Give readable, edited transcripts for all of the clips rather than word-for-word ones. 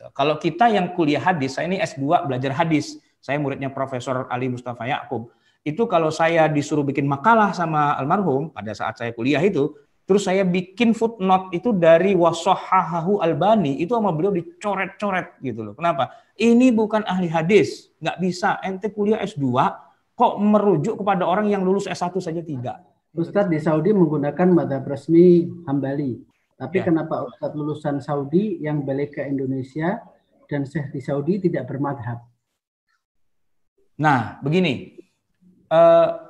gitu. Kalau kita yang kuliah hadis, saya ini S2 belajar hadis, saya muridnya Profesor Ali Mustafa Ya'qub. Itu kalau saya disuruh bikin makalah sama almarhum pada saat saya kuliah itu, terus saya bikin footnote itu dari Washahahu Albani, itu sama beliau dicoret-coret gitu loh. Kenapa? Ini bukan ahli hadis, nggak bisa. Ente kuliah S2 kok merujuk kepada orang yang lulus S1 saja tidak. Ustadz di Saudi menggunakan mazhab resmi Hambali. Tapi Ya. kenapa Ustadz lulusan Saudi yang balik ke Indonesia dan Syekh di Saudi tidak bermadhab? Nah, begini.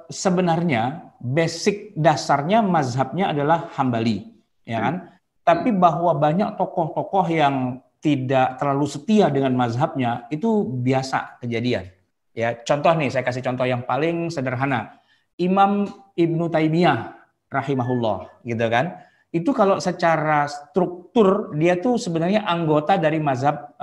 Sebenarnya basic dasarnya mazhabnya adalah Hambali, ya kan? Tapi bahwa banyak tokoh-tokoh yang tidak terlalu setia dengan mazhabnya itu biasa kejadian. Ya, contoh nih, saya kasih contoh yang paling sederhana. Imam Ibnu Taimiyah rahimahullah, gitu kan? Itu kalau secara struktur dia tuh sebenarnya anggota dari mazhab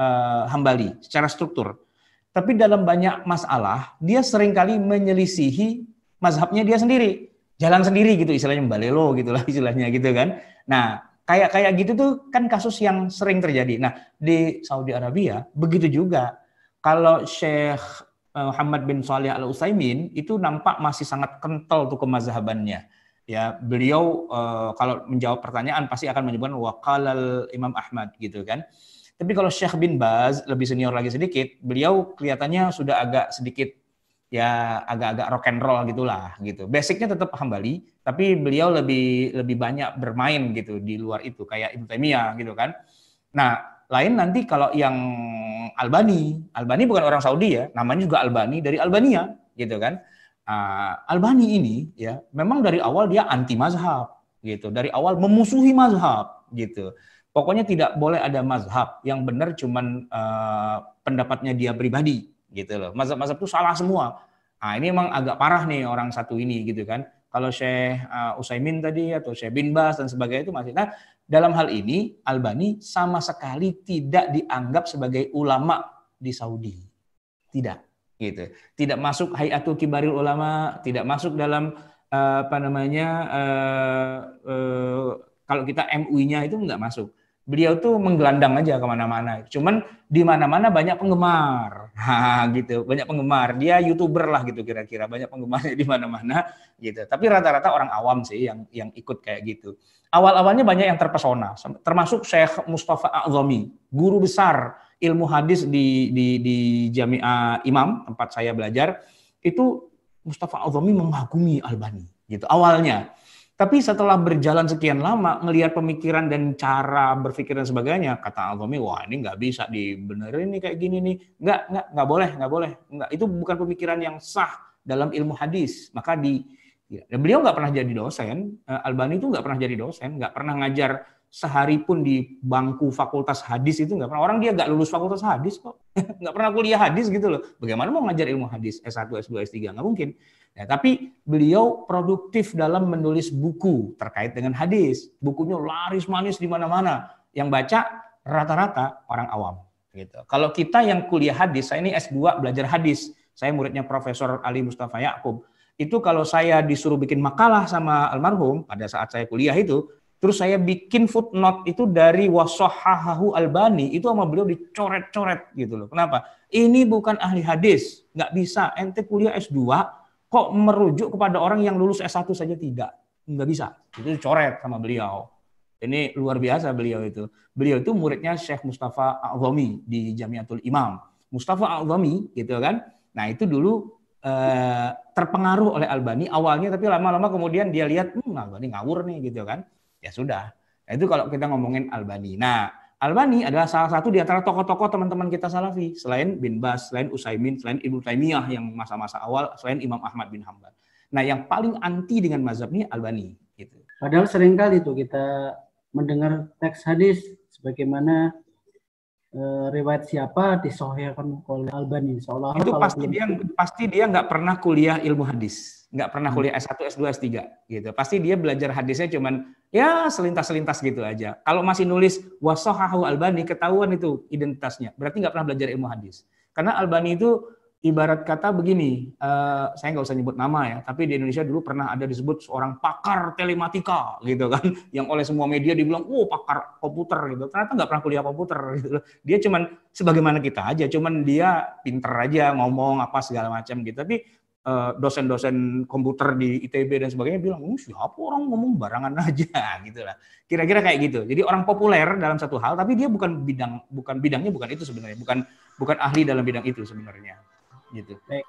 Hambali secara struktur. Tapi dalam banyak masalah, dia seringkali menyelisihi mazhabnya dia sendiri. Jalan sendiri gitu, istilahnya balelo gitu lah istilahnya gitu kan. Nah, kayak gitu tuh kan kasus yang sering terjadi. Nah, di Saudi Arabia begitu juga. Kalau Syekh Muhammad bin Shalih Al-Utsaimin itu nampak masih sangat kental tuh kemazhabannya. Ya, beliau kalau menjawab pertanyaan pasti akan menyebutkan waqalal Imam Ahmad gitu kan. Tapi kalau Syekh bin Baz lebih senior lagi sedikit, beliau kelihatannya sudah agak sedikit ya agak-agak rock and roll gitulah gitu. Basicnya tetap Hambali, tapi beliau lebih banyak bermain gitu di luar itu kayak Ibnu Taimiyah gitu kan. Nah, lain nanti kalau yang Albani bukan orang Saudi ya, namanya juga Albani dari Albania gitu kan. Albani ini ya memang dari awal dia anti mazhab gitu, dari awal memusuhi mazhab gitu. Pokoknya tidak boleh ada mazhab yang benar cuman pendapatnya dia pribadi gitu loh. Mazhab-mazhab itu salah semua. Nah, ini emang agak parah nih orang satu ini gitu kan. Kalau Syekh Utsaimin tadi atau Syekh bin Baz dan sebagainya itu masih. Nah, dalam hal ini Albani sama sekali tidak dianggap sebagai ulama di Saudi. Tidak gitu. Tidak masuk Hayatul Kibaril Ulama, tidak masuk dalam kalau kita MUI-nya itu nggak masuk. Beliau tuh menggelandang aja kemana-mana. Cuman di mana-mana banyak penggemar, gitu. Banyak penggemar. Dia YouTuber lah gitu kira-kira. Banyak penggemarnya di mana-mana, gitu. Tapi rata-rata orang awam sih yang ikut kayak gitu. Awal-awalnya banyak yang terpesona, termasuk Syekh Mustafa A'zami, guru besar ilmu hadis di Jami'ah Imam tempat saya belajar. Itu Mustafa A'zami mengagumi Albani, gitu. Awalnya. Tapi setelah berjalan sekian lama, ngelihat pemikiran dan cara berpikir dan sebagainya, kata Al-Fahmi, wah ini nggak bisa dibenerin nih kayak gini nih. Nggak boleh. Itu bukan pemikiran yang sah dalam ilmu hadis. Maka beliau nggak pernah jadi dosen, Albani itu nggak pernah jadi dosen, nggak pernah ngajar sehari pun di bangku fakultas hadis itu nggak pernah. Orang dia nggak lulus fakultas hadis kok, nggak pernah kuliah hadis gitu loh. Bagaimana mau ngajar ilmu hadis S1, S2, S3? Nggak mungkin. Ya, tapi beliau produktif dalam menulis buku terkait dengan hadis. Bukunya laris manis di mana-mana. Yang baca rata-rata orang awam. Gitu. Kalau kita yang kuliah hadis, saya ini S2 belajar hadis. Saya muridnya Profesor Ali Mustafa Ya'qub. Itu kalau saya disuruh bikin makalah sama almarhum pada saat saya kuliah itu, terus saya bikin footnote itu dari Washahahu Albani, itu sama beliau dicoret-coret gitu loh. Kenapa? Ini bukan ahli hadis. Nggak bisa. Ente kuliah S2 kok merujuk kepada orang yang lulus S1 saja tidak. Nggak bisa. Itu dicoret sama beliau. Ini luar biasa beliau itu. Beliau itu muridnya Syekh Mustafa A'zami di Jamiatul Imam. Mustafa A'zami gitu kan. Nah, itu dulu terpengaruh oleh Albani awalnya, tapi lama-lama kemudian dia lihat Albani ngawur nih gitu kan. Ya sudah. Nah, itu kalau kita ngomongin Albani. Nah, Albani adalah salah satu di antara tokoh-tokoh teman-teman kita Salafi, selain bin Baz, selain Utsaimin, selain Ibnu Taimiyah yang masa-masa awal, selain Imam Ahmad bin Hanbal. Nah, yang paling anti dengan mazhab ini Albani. Gitu. Padahal seringkali itu kita mendengar teks hadis sebagaimana riwayat siapa disahihkan oleh Albani. Itu pasti dia nggak pernah kuliah ilmu hadis, nggak pernah kuliah S1, S2, S3 gitu. Pasti dia belajar hadisnya cuman ya selintas-selintas gitu aja. Kalau masih nulis Washahahu Albani, ketahuan itu identitasnya. Berarti nggak pernah belajar ilmu hadis. Karena Albani itu ibarat kata begini, saya nggak usah nyebut nama ya, tapi di Indonesia dulu pernah ada disebut seorang pakar telematika gitu kan, yang oleh semua media dibilang, pakar komputer gitu. Ternyata nggak pernah kuliah komputer gitu. Dia cuman sebagaimana kita aja, cuman dia pinter aja ngomong apa segala macam gitu. Tapi dosen-dosen komputer di ITB dan sebagainya bilang, siapa orang ngomong barangan aja gitu lah. Kira-kira kayak gitu. Jadi orang populer dalam satu hal, tapi dia bukan bidangnya bukan itu sebenarnya, bukan ahli dalam bidang itu sebenarnya. Gitu. Baik.